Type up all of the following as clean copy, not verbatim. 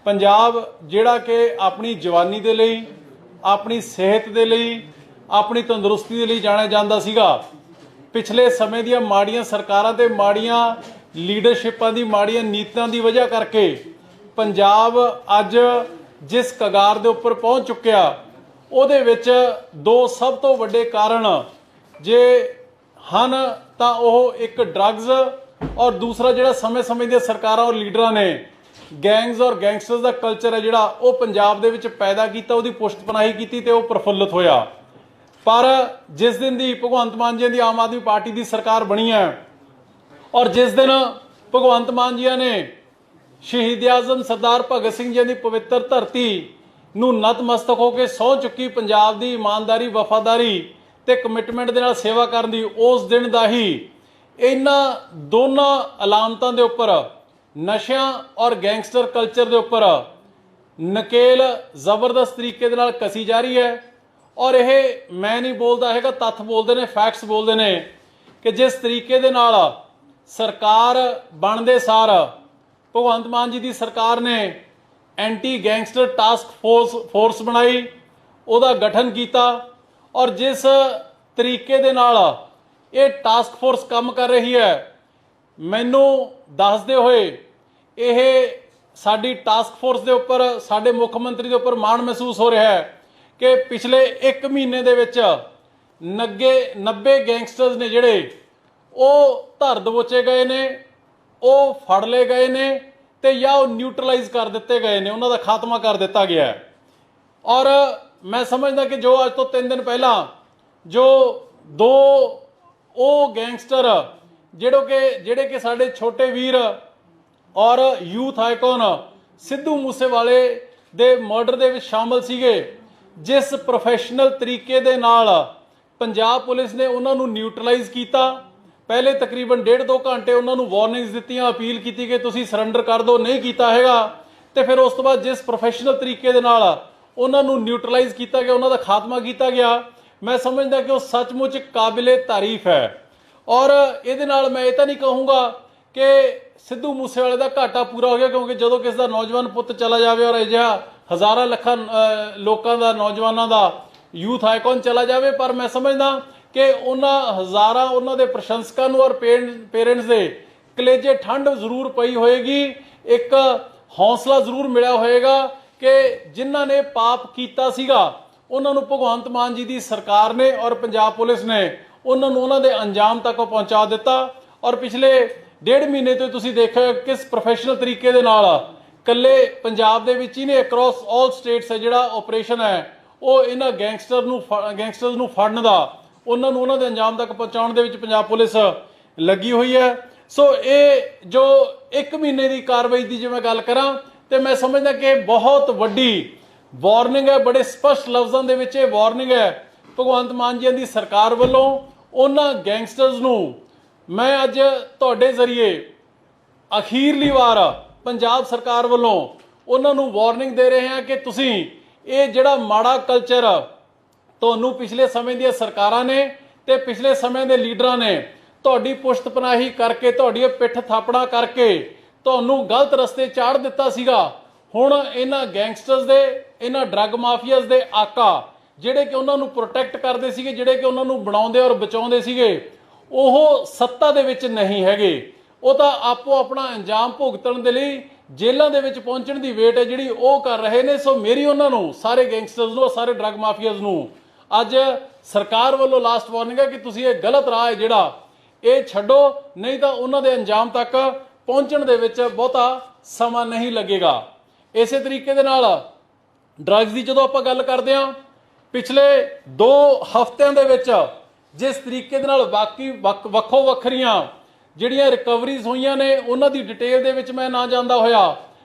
पंजाब जिहड़ा कि अपनी जवानी दे लई, अपनी सेहत दे लई, अपनी तंदुरुस्ती दे लई जाणिया जांदा सीगा। पिछले समय ਦੀਆਂ ਮਾੜੀਆਂ ਸਰਕਾਰਾਂ ਤੇ ਮਾੜੀਆਂ ਲੀਡਰਸ਼ਿਪਾਂ ਦੀ ਮਾੜੀਆਂ ਨੀਤੀਆਂ ਦੀ ਵਜ੍ਹਾ ਕਰਕੇ ਪੰਜਾਬ ਅੱਜ ਜਿਸ ਕਗਾਰ ਦੇ ਉੱਪਰ ਪਹੁੰਚ ਚੁੱਕਿਆ, ਉਹਦੇ ਵਿੱਚ ਦੋ ਸਭ ਤੋਂ ਵੱਡੇ ਕਾਰਨ ਜੇ ਹਨ ਤਾਂ ਉਹ ਇੱਕ ਡਰੱਗਸ और दूसरा ਜਿਹੜਾ ਸਮੇਂ-ਸਮੇਂ ਦੀਆਂ ਸਰਕਾਰਾਂ और ਲੀਡਰਾਂ ਨੇ ਗੈਂਗਸ और ਗੈਂਗਸਟਰਸ ਦਾ ਕਲਚਰ ਹੈ ਜਿਹੜਾ ਉਹ ਪੰਜਾਬ ਦੇ ਵਿੱਚ ਪੈਦਾ ਕੀਤਾ, ਉਹਦੀ ਪੁਸ਼ਤ ਪਨਾਹੀ ਕੀਤੀ ਤੇ ਉਹ ਪ੍ਰਫੁੱਲਤ ਹੋਇਆ। पर जिस दिन दी भगवंत मान जी की आम आदमी पार्टी की सरकार बनी है और जिस दिन भगवंत मान जी ने शहीद आजम सरदार भगत सिंह जी की पवित्र धरती नूं नतमस्तक होकर सौं चुकी पंजाब की ईमानदारी, वफादारी ते कमिटमेंट दे नाल सेवा करन दी, उस दिन का ही इन्हां दोनों अलामतां दे उपर नशियां और गैंगस्टर कल्चर दे उपर नकेल जबरदस्त तरीके दे नाल कसी जा रही है। और यह मैं नहीं बोलता है, तत्थ बोलते हैं, फैक्ट्स बोलते हैं कि जिस तरीके दे नाल सरकार बनते सार भगवंत मान जी की सरकार ने एंटी गैंगस्टर टास्क फोर्स बनाई, उसका गठन किया और जिस तरीके दे नाल ये टास्क फोर्स काम कर रही है, मैनू दसदे हुए यह साडी टास्क फोर्स के उपर साडे मुख मंत्री के उपर माण महसूस हो रहा है कि पिछले एक महीने दे विच 90 गैंगस्टर्स ने जिहड़े वो धर दबोचे गए ने, वो फड़ ले गए ने ते या वो न्यूट्रलाइज कर दिते गए ने, उन्हां दा खात्मा कर दिता गया है। और मैं समझदा कि जो अज तो 3 दिन पहला जो दो वो गैंगस्टर जिहड़े कि साडे छोटे वीर और यूथ आइकॉन सिद्धू मूसेवाले दे मर्डर दे विच शामिल सीगे, जिस प्रोफैशनल तरीके दे नाल पंजाब पुलिस ने उन्होंने न्यूट्रलाइज किया। पहले तकरीबन 1.5-2 घंटे उन्होंने वार्निंग्स दित्तियां, अपील की कि तुसीं सरैंडर कर दो, नहीं किया हैगा। तो फिर उस तो बाद जिस प्रोफैशनल तरीके दे नाल उन्होंने न्यूट्रलाइज किया गया, उन्होंने खात्मा किया गया, मैं समझदा कि वो सचमुच काबिले तारीफ है। और ये मैं ये तो नहीं कहूँगा कि सिद्धू मूसेवाले का घाटा पूरा हो गया, क्योंकि जो किसी का नौजवान पुत चला जाए और अजिहा हज़ारां लखां लोगों का, नौजवानों का यूथ आइकॉन चला जाए, पर मैं समझदा कि उन्होंने हज़ारां उन्होंने प्रशंसकों और पेरेंट्स के कलेजे ठंड जरूर पई होएगी, एक हौसला जरूर मिला होएगा कि जिन्हां ने पाप कीता सीगा उन्होंने भगवंत मान जी की सरकार ने और पंजाब पुलिस ने उन्होंने उन्होंने अंजाम तक पहुँचा दिता। और पिछले 1.5 महीने तो तुसीं देखो किस प्रोफैशनल तरीके दे नाल कल्ले पंजाब दे विच ही ने अक्रॉस ऑल स्टेट्स है जिहड़ा ऑपरेशन है वो इन्हां गैंगस्टर्स नूं फड़न दा उन्होंने उन्होंने अंजाम तक पहुँचाउण दे विच पंजाब पुलिस लगी हुई है। सो ये जो 1 महीने की कार्रवाई की जो मैं गल करां तो मैं समझदा कि बहुत वड्डी वार्निंग है, बड़े स्पष्ट लफ्ज़ों दे विच वार्निंग है भगवंत मान जी की सरकार वालों उन्हां गैंगस्टर्स नूं। मैं अज तुहाडे जरिए अखीरली वार पंजाब सरकार वालों उन्होंने वार्निंग दे रहे हैं कि तुसीं ये जिहड़ा माड़ा कल्चर तुहानूं पिछले समय दी सरकारां ने ते पिछले समय दे लीडरां ने तुहाडी पुश्त पनाही करके तुहाडी पिठ थापड़ा करके तुहानूं गलत रस्ते चाड़ दिता सीगा। हुण इन्हां गैंगस्टर्स दे, इन्हां ड्रग माफियाज दे आका जिहड़े कि उन्हां नूं प्रोटैक्ट करदे सीगे, जिहड़े कि उन्हां नूं बनाउंदे और बचाउंदे सीगे, ਉਹ सत्ता ਦੇ ਵਿੱਚ नहीं हैगे, ਉਹ ਤਾਂ ਆਪੋ ਆਪਣਾ अंजाम ਭੁਗਤਣ ਦੇ ਲਈ ਜੇਲ੍ਹਾਂ ਦੇ ਵਿੱਚ ਪਹੁੰਚਣ ਦੀ ਵੇਟ ਹੈ ਜਿਹੜੀ ਉਹ ਕਰ ਰਹੇ ਨੇ। ਸੋ ਮੇਰੀ ਉਹਨਾਂ ਨੂੰ ਸਾਰੇ ਗੈਂਗਸਟਰਸ ਨੂੰ, ਸਾਰੇ ਡਰੱਗ ਮਾਫੀਆਜ਼ ਨੂੰ ਅੱਜ ਸਰਕਾਰ ਵੱਲੋਂ ਲਾਸਟ ਵਾਰਨਿੰਗ ਹੈ ਕਿ ਤੁਸੀਂ ਇਹ ਗਲਤ ਰਾਹ ਹੈ ਜਿਹੜਾ ਇਹ ਛੱਡੋ, ਨਹੀਂ ਤਾਂ ਉਹਨਾਂ ਦੇ ਅੰਜਾਮ ਤੱਕ ਪਹੁੰਚਣ ਦੇ ਵਿੱਚ ਬਹੁਤਾ ਸਮਾਂ ਨਹੀਂ ਲੱਗੇਗਾ। ਇਸੇ ਤਰੀਕੇ ਦੇ ਨਾਲ ਡਰੱਗਸ ਦੀ ਜਦੋਂ ਆਪਾਂ ਗੱਲ ਕਰਦੇ ਹਾਂ, ਪਿਛਲੇ 2 ਹਫ਼ਤਿਆਂ ਦੇ ਵਿੱਚ जिस तरीके दे नाल बाकी वक्खो वक्खरियां जिहड़ियां रिकवरीज होईयां ने उन्हां दी डिटेल दे विच मैं ना जांदा होया,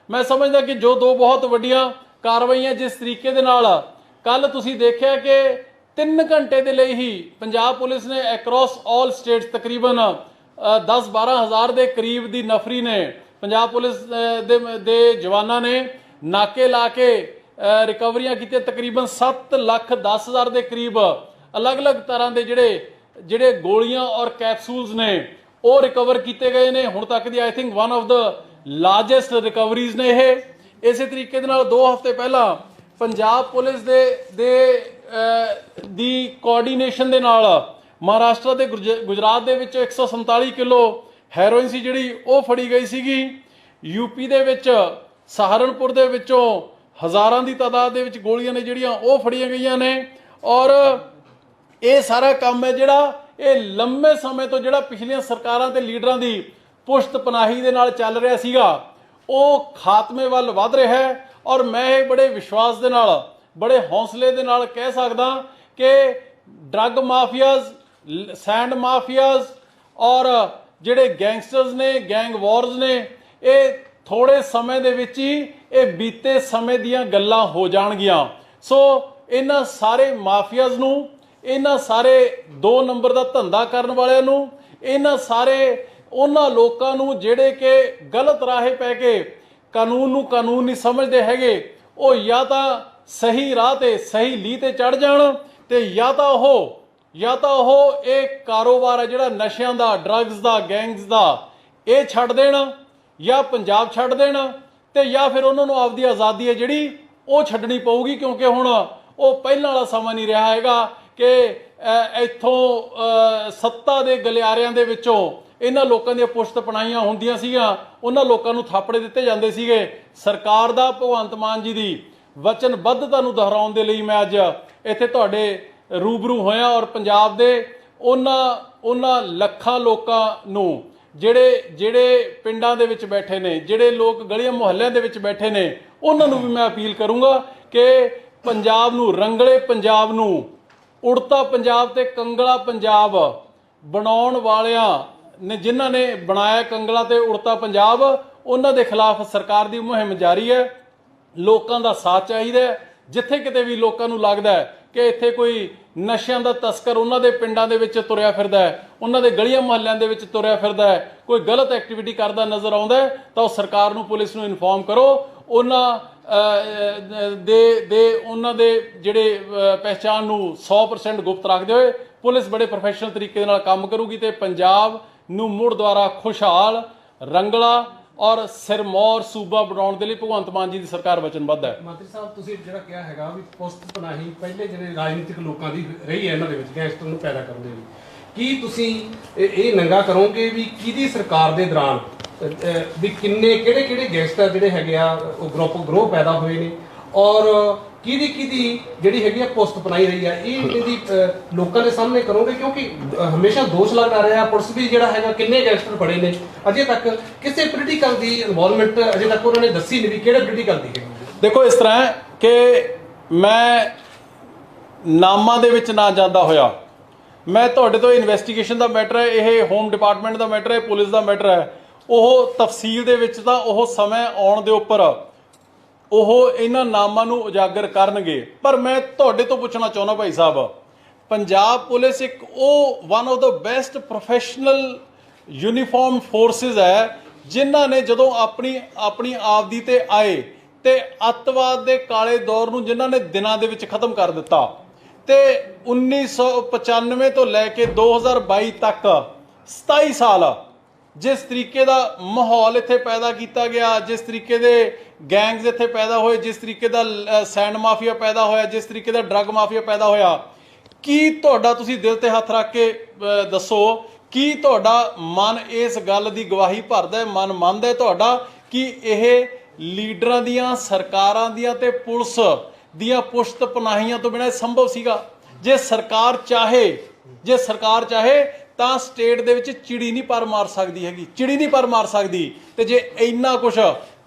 मैं समझदा कि जो 2 बहुत वड्डियां कार्रवाइयां जिस तरीके दे नाल कल तुसीं देखिया कि 3 घंटे दे लई ही पंजाब पुलिस ने अक्रॉस ऑल स्टेट्स तकरीबन 10-12 हज़ार के करीब की नफरी ने पंजाब पुलिस दे जवानों ने नाके ला के रिकवरियां की, तकरीबन 7,10,000 के करीब अलग अलग तरह के जिहड़े गोलियां और कैप्सूल्स ने वो रिकवर किए गए ने। हुण तक दी I think one of the largest recoveries ने ये ਇਸੇ ਤਰੀਕੇ ਦੇ ਨਾਲ 2 ਹਫ਼ਤੇ ਪਹਿਲਾਂ ਪੰਜਾਬ ਪੁਲਿਸ ਦੀ ਕੋਆਰਡੀਨੇਸ਼ਨ ਦੇ ਨਾਲ ਮਹਾਰਾਸ਼ਟਰ ਤੇ ਗੁਜਰਾਤ ਦੇ ਵਿੱਚ 147 ਕਿਲੋ ਹੈਰੋਇਨ ਸੀ ਜਿਹੜੀ ਉਹ ਫੜੀ ਗਈ ਸੀਗੀ। यूपी ਦੇ ਵਿੱਚ ਸਹਾਰਨਪੁਰ ਦੇ ਵਿੱਚੋਂ ਹਜ਼ਾਰਾਂ ਦੀ ਤਾਦਾਦ ਦੇ ਵਿੱਚ ਗੋਲੀਆਂ ਨੇ ਜਿਹੜੀਆਂ ਉਹ ਫੜੀਆਂ ਗਈਆਂ ਨੇ। ਔਰ ਇਹ ਸਾਰਾ ਕੰਮ ਹੈ ਜਿਹੜਾ ਇਹ ਲੰਮੇ ਸਮੇਂ ਤੋਂ ਜਿਹੜਾ ਪਿਛਲੀਆਂ ਸਰਕਾਰਾਂ ਤੇ ਲੀਡਰਾਂ ਦੀ ਪੁਸ਼ਤ ਪਨਾਹੀ ਦੇ ਨਾਲ ਚੱਲ ਰਿਹਾ ਸੀਗਾ ਉਹ ਖਾਤਮੇ ਵੱਲ ਵੱਧ ਰਿਹਾ ਹੈ। ਔਰ ਮੈਂ ਇਹ ਬੜੇ ਵਿਸ਼ਵਾਸ ਦੇ ਨਾਲ ਬੜੇ ਹੌਸਲੇ ਦੇ ਨਾਲ ਕਹਿ ਸਕਦਾ ਕਿ ਡਰੱਗ ਮਾਫੀਆਜ਼, ਸੈਂਡ ਮਾਫੀਆਜ਼ ਔਰ ਜਿਹੜੇ ਗੈਂਗਸਟਰਸ ਨੇ, ਗੈਂਗ ਵਾਰਜ਼ ਨੇ, ਇਹ ਥੋੜੇ ਸਮੇਂ ਦੇ ਵਿੱਚ ਹੀ ਇਹ ਬੀਤੇ ਸਮੇਂ ਦੀਆਂ ਗੱਲਾਂ ਹੋ ਜਾਣਗੀਆਂ। ਸੋ ਇਹਨਾਂ ਸਾਰੇ ਮਾਫੀਆਜ਼ ਨੂੰ, ਇਹਨਾਂ ਸਾਰੇ 2 ਨੰਬਰ ਦਾ ਧੰਦਾ ਕਰਨ ਵਾਲਿਆਂ ਨੂੰ, ਇਹਨਾਂ ਸਾਰੇ ਉਹਨਾਂ ਲੋਕਾਂ ਨੂੰ ਜਿਹੜੇ ਕਿ ਗਲਤ ਰਾਹੇ ਪੈ ਕੇ ਕਾਨੂੰਨ ਨੂੰ ਕਾਨੂੰਨ ਨਹੀਂ ਸਮਝਦੇ ਹੈਗੇ, ਉਹ ਜਾਂ ਤਾਂ ਸਹੀ ਰਾਹ ਤੇ ਸਹੀ ਲੀਹ ਤੇ ਚੜ ਜਾਣ ਤੇ ਜਾਂ ਤਾਂ ਉਹ ਇਹ ਕਾਰੋਬਾਰ ਹੈ ਜਿਹੜਾ ਨਸ਼ਿਆਂ ਦਾ, ਡਰੱਗਸ ਦਾ, ਗੈਂਗਸ ਦਾ, ਇਹ ਛੱਡ ਦੇਣ ਜਾਂ ਪੰਜਾਬ ਛੱਡ ਦੇਣ ਤੇ ਜਾਂ ਫਿਰ ਉਹਨਾਂ ਨੂੰ ਆਪਦੀ ਆਜ਼ਾਦੀ ਹੈ ਜਿਹੜੀ ਉਹ ਛੱਡਣੀ ਪਊਗੀ। ਕਿਉਂਕਿ ਹੁਣ ਉਹ ਪਹਿਲਾਂ ਵਾਲਾ ਸਮਾਂ ਨਹੀਂ ਰਿਹਾ ਹੈਗਾ ਕਿ ਇੱਥੋਂ ਸੱਤਾ ਦੇ ਗਲਿਆਰਿਆਂ ਦੇ ਵਿੱਚੋਂ ਇਹਨਾਂ ਲੋਕਾਂ ਦੀਆਂ ਪੁਸ਼ਤ ਪਨਾਹੀਆਂ ਹੁੰਦੀਆਂ ਸੀਗੀਆਂ, ਉਹਨਾਂ ਲੋਕਾਂ ਨੂੰ ਥਾਪੜੇ ਦਿੱਤੇ ਜਾਂਦੇ ਸੀਗੇ। ਸਰਕਾਰ ਦਾ, ਭਗਵੰਤ ਮਾਨ ਜੀ ਦੀ ਵਚਨਬੱਧਤਾ ਨੂੰ ਦੁਹਰਾਉਣ ਦੇ ਲਈ ਮੈਂ ਅੱਜ ਇੱਥੇ ਤੁਹਾਡੇ ਰੂਬਰੂ ਹੋਇਆ ਔਰ ਪੰਜਾਬ ਦੇ ਉਹਨਾਂ ਲੱਖਾਂ ਲੋਕਾਂ ਨੂੰ ਜਿਹੜੇ ਪਿੰਡਾਂ ਦੇ ਵਿੱਚ ਬੈਠੇ ਨੇ, ਜਿਹੜੇ ਲੋਕ ਗਲੀਆਂ ਮੁਹੱਲਿਆਂ ਦੇ ਵਿੱਚ ਬੈਠੇ ਨੇ, ਉਹਨਾਂ ਨੂੰ ਵੀ ਮੈਂ ਅਪੀਲ ਕਰੂੰਗਾ ਕਿ ਪੰਜਾਬ ਨੂੰ, ਰੰਗਲੇ ਪੰਜਾਬ ਨੂੰ, ਉੜਤਾ ਪੰਜਾਬ ਤੇ ਕੰਗਲਾ ਪੰਜਾਬ ਬਣਾਉਣ ਵਾਲਿਆਂ ਨੇ, ਜਿਨ੍ਹਾਂ ਨੇ ਬਣਾਇਆ ਕੰਗਲਾ ਤੇ ਉੜਤਾ ਪੰਜਾਬ, ਉਹਨਾਂ ਦੇ ਖਿਲਾਫ ਸਰਕਾਰ ਦੀ ਮੁਹਿੰਮ ਜਾਰੀ ਹੈ। ਲੋਕਾਂ ਦਾ ਸਾਥ ਚਾਹੀਦਾ ਹੈ। ਜਿੱਥੇ ਕਿਤੇ ਵੀ ਲੋਕਾਂ ਨੂੰ ਲੱਗਦਾ ਹੈ ਕਿ ਇੱਥੇ ਕੋਈ ਨਸ਼ਿਆਂ ਦਾ ਤਸਕਰ ਉਹਨਾਂ ਦੇ ਪਿੰਡਾਂ ਦੇ ਵਿੱਚ ਤੁਰਿਆ ਫਿਰਦਾ ਹੈ, ਉਹਨਾਂ ਦੇ ਗਲੀਆਂ ਮੁਹੱਲਿਆਂ ਦੇ ਵਿੱਚ ਤੁਰਿਆ ਫਿਰਦਾ ਹੈ, ਕੋਈ ਗਲਤ ਐਕਟੀਵਿਟੀ ਕਰਦਾ ਨਜ਼ਰ ਆਉਂਦਾ ਹੈ ਤਾਂ ਉਹ ਸਰਕਾਰ ਨੂੰ, ਪੁਲਿਸ ਨੂੰ ਇਨਫੋਰਮ ਕਰੋ। ਉਹਨਾਂ ਦੇ ਜਿਹੜੇ ਪਹਿਚਾਣ ਨੂੰ 100% ਗੁਪਤ ਰੱਖਦੇ ਹੋਏ ਪੁਲਿਸ ਬੜੇ ਪ੍ਰੋਫੈਸ਼ਨਲ ਤਰੀਕੇ ਦੇ ਨਾਲ ਕੰਮ ਕਰੂਗੀ ਤੇ ਪੰਜਾਬ ਨੂੰ ਮੁੜ ਦੁਆਰਾ ਖੁਸ਼ਹਾਲ, ਰੰਗਲਾ ਔਰ ਸਿਰਮੌਰ ਸੂਬਾ ਬਣਾਉਣ ਦੇ ਲਈ ਭਗਵੰਤ ਮਾਨ ਜੀ ਦੀ ਸਰਕਾਰ ਵਚਨਬੱਧ ਹੈ। ਮੰਤਰੀ ਸਾਹਿਬ, ਤੁਸੀਂ ਜਿਹੜਾ ਕਿਹਾ ਹੈਗਾ ਵੀ ਪੁਸ਼ਤ ਪਨਾਹੀ ਪਹਿਲੇ ਜਿਹੜੇ ਰਾਜਨੀਤਿਕ ਲੋਕਾਂ ਦੀ ਰਹੀ ਹੈ ਇਹਨਾਂ ਦੇ ਵਿੱਚ ਗੈਂਗਸਟਰ ਨੂੰ ਪੈਦਾ ਕਰਨ ਦੇ ਲਈ, ਕੀ ਤੁਸੀਂ ਇਹ ਨੰਗਾ ਕਰੋਗੇ ਵੀ ਕਿਹਦੀ ਸਰਕਾਰ ਦੇ ਦੌਰਾਨ ਵੀ ਕਿਹੜੇ ਗੈਂਗਸਟਰ ਜਿਹੜੇ ਹੈਗੇ ਆ ਉਹ ਗਰੋਹ ਪੈਦਾ ਹੋਏ ਨੇ ਔਰ ਕਿਹਦੀ ਜਿਹੜੀ ਹੈਗੀ ਆ ਪੁਸ਼ਤ ਪਨਾਹੀ ਰਹੀ ਹੈ, ਇਹਦੀ ਲੋਕਾਂ ਦੇ ਸਾਹਮਣੇ ਕਰੋਗੇ? ਕਿਉਂਕਿ ਹਮੇਸ਼ਾ ਦੋਸ਼ ਲੱਗਦਾ ਰਿਹਾ, ਪੁਲਿਸ ਵੀ ਜਿਹੜਾ ਹੈਗਾ ਕਿੰਨੇ ਗੈਂਗਸਟਰ ਫੜੇ ਨੇ, ਅਜੇ ਤੱਕ ਕਿਸੇ ਪੋਲੀਟੀਕਲ ਦੀ ਇਨਵੋਲਵਮੈਂਟ ਅਜੇ ਤੱਕ ਉਹਨਾਂ ਨੇ ਦੱਸੀ ਨਹੀਂ ਵੀ ਕਿਹੜੇ ਪੋਲੀਟੀਕਲ ਦੀ ਹੈ। ਦੇਖੋ, ਇਸ ਤਰ੍ਹਾਂ ਹੈ ਕਿ ਮੈਂ ਨਾਮਾਂ ਦੇ ਵਿੱਚ ਨਾ ਜਾਂਦਾ ਹੋਇਆ, ਮੈਂ ਤੁਹਾਡੇ ਤੋਂ ਇਨਵੈਸਟੀਗੇਸ਼ਨ ਦਾ ਮੈਟਰ ਹੈ, ਇਹ ਹੋਮ ਡਿਪਾਰਟਮੈਂਟ ਦਾ ਮੈਟਰ ਹੈ, ਪੁਲਿਸ ਦਾ ਮੈਟਰ ਹੈ, ਉਹ ਤਫਸੀਲ ਦੇ ਵਿੱਚ ਤਾਂ ਉਹ ਸਮੇਂ ਆਉਣ ਦੇ ਉੱਪਰ ਉਹ ਇਹਨਾਂ ਨਾਮਾਂ ਨੂੰ ਉਜਾਗਰ ਕਰਨਗੇ। ਪਰ ਮੈਂ ਤੁਹਾਡੇ ਤੋਂ ਪੁੱਛਣਾ ਚਾਹੁੰਦਾ ਭਾਈ ਸਾਹਿਬ, ਪੰਜਾਬ ਪੁਲਿਸ ਇੱਕ one of the best professional uniform forces ਹੈ ਜਿਨ੍ਹਾਂ ਨੇ ਜਦੋਂ ਆਪਣੀ ਆਪਦੀ ਤੇ ਆਏ ਤੇ ਅੱਤਵਾਦ ਦੇ ਕਾਲੇ ਦੌਰ ਨੂੰ ਜਿਨ੍ਹਾਂ ਨੇ ਦਿਨਾਂ ਦੇ ਵਿੱਚ ਖਤਮ ਕਰ ਦਿੱਤਾ ਤੇ 1995 ਤੋਂ ਲੈ ਕੇ 2022 ਤੱਕ 27 ਸਾਲ ਜਿਸ ਤਰੀਕੇ ਦਾ ਮਾਹੌਲ ਇੱਥੇ ਪੈਦਾ ਕੀਤਾ ਗਿਆ, ਜਿਸ ਤਰੀਕੇ ਦੇ ਗੈਂਗਸ ਇੱਥੇ ਪੈਦਾ ਹੋਏ, ਜਿਸ ਤਰੀਕੇ ਦਾ ਸੈਂਡ ਮਾਫੀਆ ਪੈਦਾ ਹੋਇਆ, ਜਿਸ ਤਰੀਕੇ ਦਾ ਡਰੱਗ ਮਾਫੀਆ ਪੈਦਾ ਹੋਇਆ, ਕੀ ਤੁਹਾਡਾ, ਤੁਸੀਂ ਦਿਲ ਤੇ ਹੱਥ ਰੱਖ ਕੇ ਦੱਸੋ, ਕੀ ਤੁਹਾਡਾ ਮਨ ਇਸ ਗੱਲ ਦੀ ਗਵਾਹੀ ਭਰਦਾ ਹੈ, ਮਨ ਮੰਨਦਾ ਹੈ ਤੁਹਾਡਾ ਕਿ ਇਹ ਲੀਡਰਾਂ ਦੀਆਂ, ਸਰਕਾਰਾਂ ਦੀਆਂ ਤੇ ਪੁਲਿਸ ਦੀਆਂ ਪੁਸ਼ਤ ਪਨਾਹੀਆਂ ਤੋਂ ਬਿਨਾਂ ਸੰਭਵ ਸੀਗਾ? ਜੇ ਸਰਕਾਰ ਚਾਹੇ ਤਾਂ ਸਟੇਟ ਦੇ ਵਿੱਚ ਚਿੜੀ ਨਹੀਂ ਪਰ ਮਾਰ ਸਕਦੀ ਹੈਗੀ, ਚਿੜੀ ਨਹੀਂ ਪਰ ਮਾਰ ਸਕਦੀ। ਤੇ ਜੇ ਇੰਨਾ ਕੁਛ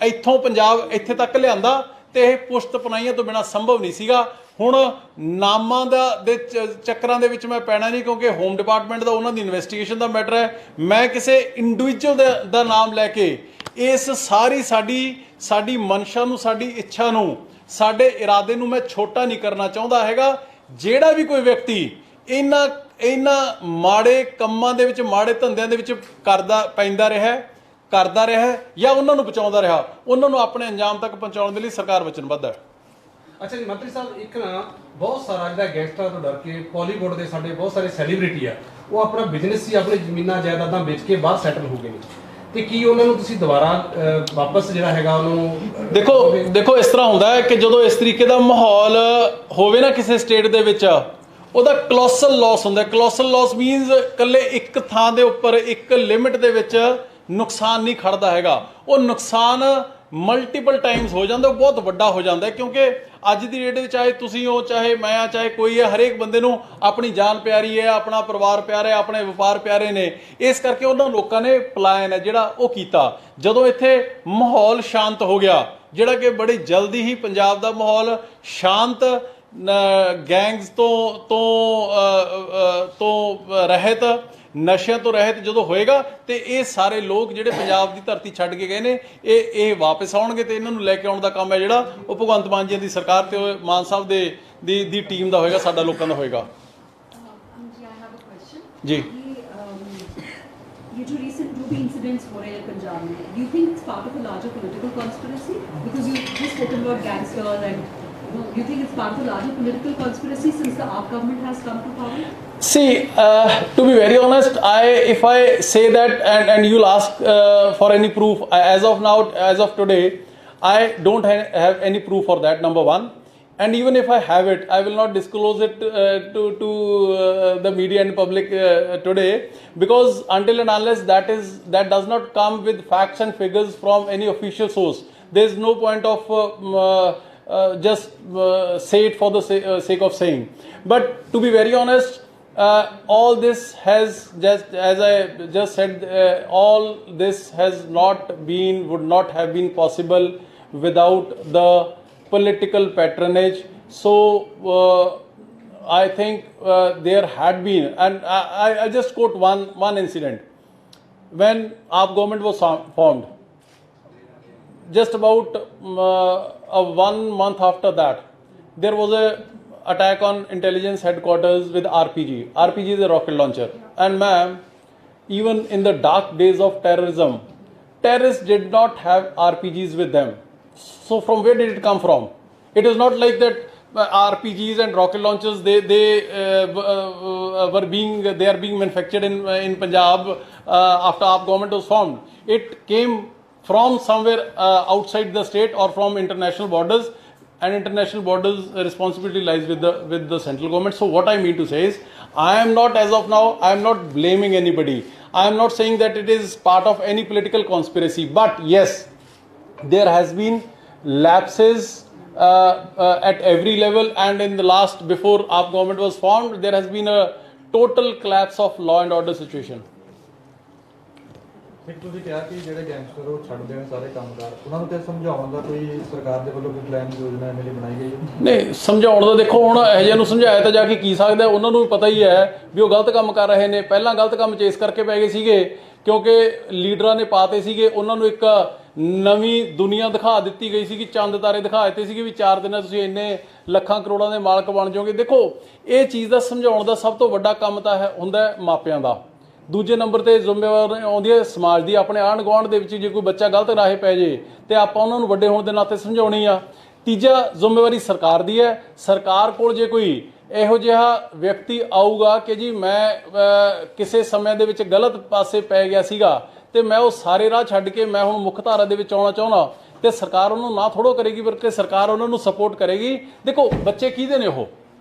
ਇੱਥੋਂ ਪੰਜਾਬ ਇੱਥੇ ਤੱਕ ਲਿਆਂਦਾ ਤੇ ਇਹ ਪੁਸ਼ਤ ਪਨਾਹੀਆਂ ਤੋਂ ਬਿਨਾਂ ਸੰਭਵ ਨਹੀਂ ਸੀਗਾ। ਹੁਣ ਨਾਮਾਂ ਦੇ ਚੱਕਰਾਂ ਦੇ ਵਿੱਚ ਮੈਂ ਪੈਣਾ ਨਹੀਂ, ਕਿਉਂਕਿ ਹੋਮ ਡਿਪਾਰਟਮੈਂਟ ਦਾ, ਉਹਨਾਂ ਦੀ ਇਨਵੈਸਟੀਗੇਸ਼ਨ ਦਾ ਮੈਟਰ ਹੈ। ਮੈਂ ਕਿਸੇ ਇੰਡੀਵਿਜੂਅਲ ਦਾ ਨਾਮ ਲੈ ਕੇ ਇਸ ਸਾਡੀ ਮਨਸ਼ਾ ਨੂੰ, ਸਾਡੀ ਇੱਛਾ ਨੂੰ, ਸਾਡੇ ਇਰਾਦੇ ਨੂੰ ਮੈਂ ਛੋਟਾ ਨਹੀਂ ਕਰਨਾ ਚਾਹੁੰਦਾ ਹੈਗਾ। ਜਿਹੜਾ ਵੀ ਕੋਈ ਵਿਅਕਤੀ ਇਹਨਾਂ ਮਾੜੇ ਕੰਮਾਂ ਦੇ ਵਿੱਚ, ਮਾੜੇ ਧੰਦਿਆਂ ਦੇ ਵਿੱਚ ਪੈਂਦਾ ਰਿਹਾ ਜਾਂ ਉਹਨਾਂ ਨੂੰ ਬਚਾਉਂਦਾ ਰਿਹਾ, ਉਹਨਾਂ ਨੂੰ ਆਪਣੇ ਅੰਜਾਮ ਤੱਕ ਪਹੁੰਚਾਉਣ ਦੇ ਲਈ ਸਰਕਾਰ ਵਚਨਬੱਧ ਹੈ। ਅੱਛਾ ਜੀ ਮੰਤਰੀ ਸਾਹਿਬ, ਇੱਕ ਨਾ ਬਹੁਤ ਸਾਰਾ ਜਿਹੜਾ ਗੈਂਗਸਟਰਾਂ ਤੋਂ ਡਰ ਕੇ ਬਾਲੀਵੁੱਡ ਦੇ ਸਾਡੇ ਬਹੁਤ ਸਾਰੇ ਸੈਲੀਬ੍ਰਿਟੀ ਆ, ਉਹ ਆਪਣਾ ਬਿਜ਼ਨਸ ਹੀ, ਆਪਣੀ ਜ਼ਮੀਨਾਂ ਜਾਇਦਾਦਾਂ ਵੇਚ ਕੇ ਬਾਹਰ ਸੈਟਲ ਹੋ ਗਏ ਨੇ ਤੇ ਕੀ ਉਹਨਾਂ ਨੂੰ ਤੁਸੀਂ ਦੁਬਾਰਾ ਵਾਪਸ ਜਿਹੜਾ ਹੈਗਾ ਉਹਨਾਂ ਨੂੰ ਦੇਖੋ ਇਸ ਤਰ੍ਹਾਂ ਹੁੰਦਾ ਹੈ ਕਿ ਜਦੋਂ ਇਸ ਤਰੀਕੇ ਦਾ ਮਾਹੌਲ ਹੋਵੇ ਨਾ ਕਿਸੇ ਸਟੇਟ ਦੇ ਵਿੱਚ, ਉਹਦਾ ਕਲੋਸਲ ਲਾਸ ਹੁੰਦਾ। ਕਲੋਸਲ ਲਾਸ ਮੀਨਸ ਇਕੱਲੇ ਇੱਕ ਥਾਂ ਦੇ ਉੱਪਰ ਇੱਕ ਲਿਮਿਟ ਦੇ ਵਿੱਚ ਨੁਕਸਾਨ ਨਹੀਂ ਖੜਦਾ ਹੈਗਾ, ਉਹ ਨੁਕਸਾਨ ਮਲਟੀਪਲ ਟਾਈਮਸ ਹੋ ਜਾਂਦਾ, ਉਹ ਬਹੁਤ ਵੱਡਾ ਹੋ ਜਾਂਦਾ। ਕਿਉਂਕਿ ਅੱਜ ਦੀ ਡੇਟ ਵਿੱਚ ਚਾਹੇ ਤੁਸੀਂ ਹੋ, ਚਾਹੇ ਮੈਂ ਆ, ਚਾਹੇ ਕੋਈ ਹੈ, ਹਰੇਕ ਬੰਦੇ ਨੂੰ ਆਪਣੀ ਜਾਨ ਪਿਆਰੀ ਹੈ, ਆਪਣਾ ਪਰਿਵਾਰ ਪਿਆਰਾ ਹੈ, ਆਪਣੇ ਵਪਾਰ ਪਿਆਰੇ ਨੇ। ਇਸ ਕਰਕੇ ਉਹਨਾਂ ਲੋਕਾਂ ਨੇ ਪਲਾਇਨ ਹੈ ਜਿਹੜਾ ਉਹ ਕੀਤਾ। ਜਦੋਂ ਇੱਥੇ ਮਾਹੌਲ ਸ਼ਾਂਤ ਹੋ ਗਿਆ, ਜਿਹੜਾ ਕਿ ਬੜੀ ਜਲਦੀ ਹੀ ਪੰਜਾਬ ਦਾ ਮਾਹੌਲ ਸ਼ਾਂਤ, ਗੈਂਗਸ ਤੋਂ ਰਹਿਤ, ਨਸ਼ਿਆਂ ਤੋਂ ਰਹਿਤ ਜਦੋਂ ਹੋਏਗਾ ਤੇ ਇਹ ਸਾਰੇ ਲੋਕ ਜਿਹੜੇ ਪੰਜਾਬ ਦੀ ਧਰਤੀ ਛੱਡ ਕੇ ਗਏ ਨੇ ਇਹ ਵਾਪਸ ਆਉਣਗੇ ਤੇ ਇਹਨਾਂ ਨੂੰ ਲੈ ਕੇ ਆਉਣ ਦਾ ਕੰਮ ਹੈ ਜਿਹੜਾ ਉਹ ਭਗਵੰਤ ਮਾਨ ਜੀ ਦੀ ਸਰਕਾਰ ਤੇ ਮਾਨ ਸਾਹਿਬ ਦੀ ਟੀਮ ਦਾ ਹੋਏਗਾ, ਸਾਡਾ ਲੋਕਾਂ ਦਾ ਹੋਏਗਾ। ਜੀ ये जो recent जो भी incidents हो रहे हैं पंजाब में, do you think it's part of a larger political conspiracy? Because you just spoken about gangsters and do you think it's part of a larger political conspiracy since the AAP government has come to power? See, to be very honest, if I say that and you'll ask for any proof, as of now, as of today, I don't have any proof for that, number one. And even if I have it, I will not disclose it to the media and public today, because until and unless that does not come with facts and figures from any official source, there is no point of just say it for the sake of saying. But to be very honest, all this has, just as I just said, all this would not have been possible without the political patronage. So I think there had been, and I just quote one incident. When AAP government was formed, just about 1 month after that, there was a attack on intelligence headquarters with RPG. RPG is a rocket launcher. And ma'am, even in the dark days of terrorism, terrorists did not have RPGs with them. So from where did it come from? It is not like that RPGs and rocket launchers they are being manufactured in Punjab after AAP government was formed. It came from somewhere outside the state or from international borders, and international borders responsibility lies with the central government. So what I mean to say is, I am not, as of now, I am not blaming anybody. I am not saying that it is part of any political conspiracy, but yes, there has been lapses at every level, and in the last, before AAP government was formed, there has been a total collapse of law and order situation. ਤੁਸੀਂ ਕਿਹਾ ਕਿ ਜਿਹੜੇ gangster ਉਹ ਛੱਡਦੇ ਨੇ ਸਾਰੇ ਕੰਮਕਾਰ, ਉਹਨਾਂ ਨੂੰ ਤੇ ਸਮਝਾਉਣ ਦਾ ਕੋਈ ਸਰਕਾਰ ਦੇ ਵੱਲੋਂ ਕੋਈ ਪਲਾਨ ਯੋਜਨਾ ਐਵੇਂ ਦੀ ਬਣਾਈ ਗਈ ਹੈ? ਨਹੀਂ, ਸਮਝਾਉਣ ਦਾ ਦੇਖੋ, ਹੁਣ ਇਹੋ ਜਿਹਾ ਨੂੰ ਸਮਝਾਇਆ ਤਾਂ ਜਾ ਕੇ ਕੀ ਸਕਦਾ, ਉਹਨਾਂ ਨੂੰ ਵੀ ਪਤਾ ਹੀ ਹੈ ਵੀ ਉਹ ਗਲਤ ਕੰਮ ਕਰ ਰਹੇ ਨੇ। ਪਹਿਲਾਂ ਗਲਤ ਕੰਮ ਚੇਸ ਕਰਕੇ ਪੈ ਗਏ ਸੀਗੇ, ਕਿਉਂਕਿ ਲੀਡਰਾਂ ਨੇ ਪਾਤੇ ਸੀਗੇ, ਉਹਨਾਂ ਨੂੰ ਇੱਕ ਨਵੀਂ ਦੁਨੀਆ ਦਿਖਾ ਦਿੱਤੀ ਗਈ ਸੀ, ਚੰਦ ਤਾਰੇ ਦਿਖਾ ਦਿੱਤੇ ਸੀਗੇ ਵੀ 4 ਦਿਨਾਂ ਤੁਸੀਂ ਇੰਨੇ ਲੱਖਾਂ ਕਰੋੜਾਂ ਦੇ ਮਾਲਕ ਬਣ ਜਾਓਗੇ। ਦੇਖੋ, ਇਹ ਚੀਜ਼ ਦਾ ਸਮਝਾਉਣ ਦਾ ਸਭ ਤੋਂ ਵੱਡਾ ਕੰਮ ਤਾਂ ਹੁੰਦਾ ਮਾਪਿਆਂ ਦਾ। ਦੂਜੇ ਨੰਬਰ ਤੇ ਜ਼ਿੰਮੇਵਾਰ ਆਉਂਦੀ ਹੈ ਸਮਾਜ ਦੀ। ਆਪਣੇ ਆਂਢ ਗੁਆਂਢ ਦੇ ਵਿੱਚ ਜੇ ਕੋਈ ਬੱਚਾ ਗਲਤ ਰਾਹੇ ਪੈ ਜੇ ਤੇ ਆਪਾਂ ਉਹਨਾਂ ਨੂੰ ਵੱਡੇ ਹੋਣ ਦੇ ਨਾਤੇ ਸਮਝਾਉਣੀ ਆ। ਤੀਜਾ, ਜ਼ਿੰਮੇਵਾਰੀ ਸਰਕਾਰ ਦੀ ਹੈ। ਸਰਕਾਰ ਕੋਲ ਜੇ ਕੋਈ ਇਹੋ ਜਿਹਾ ਵਿਅਕਤੀ ਆਊਗਾ ਕਿ ਜੀ ਮੈਂ ਕਿਸੇ ਸਮੇਂ ਦੇ ਵਿੱਚ ਗਲਤ ਪਾਸੇ ਪੈ ਗਿਆ ਸੀਗਾ ਤੇ ਮੈਂ ਉਹ ਸਾਰੇ ਰਾਹ ਛੱਡ ਕੇ ਮੈਂ ਹੁਣ ਮੁੱਖ ਧਾਰਾ ਦੇ ਵਿੱਚ ਆਉਣਾ ਚਾਹੁੰਦਾ, ਤੇ ਸਰਕਾਰ ਉਹਨੂੰ ਨਾ ਥੋੜ੍ਹੋ ਕਰੇਗੀ, ਬਲਕਿ ਸਰਕਾਰ ਉਹਨਾਂ ਨੂੰ ਸਪੋਰਟ ਕਰੇਗੀ। ਦੇਖੋ, ਬੱਚੇ ਕਿਹਦੇ ਨੇ? ਉਹ